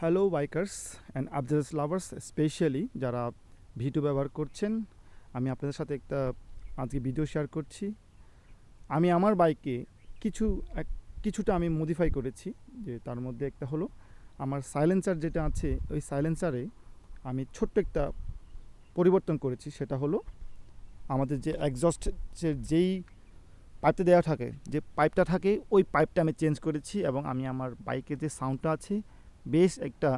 Hello bikers and observers lovers, specially যারা video ব্যবহার করছেন। আমি আপনাদের সাথে আজকে ভিডিও শেয়ার করছি। আমি আমার বাইকে কিছুটা আমি মডিফাই করেছি। যে তার মধ্যে একটা হলো আমার সাইলেন্সার যেটা আছে, ওই সাইলেন্সারে আমি ছোট্ট একটা পরিবর্তন করেছি। সেটা হলো আমাদের যে এক্সজস্টের যেই পাইপটা দেওয়া থাকে, যে পাইপটা থাকে, ওই পাইপটা আমি চেঞ্জ করেছি এবং আমি আমার বাইকের যে সাউন্ডটা আছে বেশ একটা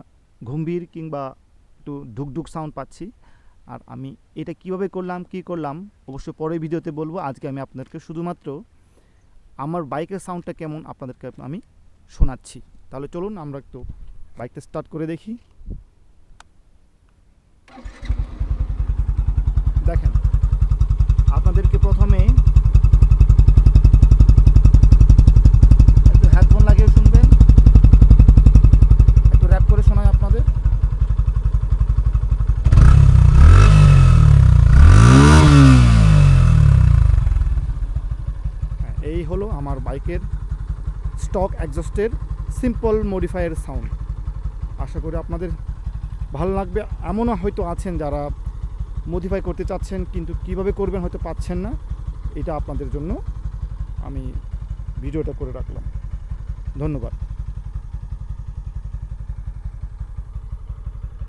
গম্ভীর কিংবা একটু ঢুকঢুক সাউন্ড পাচ্ছি। আর আমি এটা কিভাবে করলাম অবশ্য পরের ভিডিওতে বলবো। আজকে আমি আপনাদেরকে শুধুমাত্র আমার বাইকের সাউন্ডটা কেমন আপনাদেরকে আমি শোনাচ্ছি। তাহলে চলুন আমরা একটু বাইকটা স্টার্ট করে দেখি। দেখেন, আপনাদেরকে প্রথমে একটু হেডফোন লাগিয়ে শুনবেন, একটু র্যাপ করে শোনাই আপনাদের। এই হলো আমার বাইকের স্টক এক্সজস্টের সিম্পল মডিফায়ার সাউন্ড। আশা করি আপনাদের ভালো লাগবে। এমনও হয়তো আছেন যারা মডিফাই করতে চাচ্ছেন কিন্তু কিভাবে করবেন হয়তো পাচ্ছেন না। এটা আপনাদের জন্য আমি ভিডিওটা করে রাখলাম। ধন্যবাদ।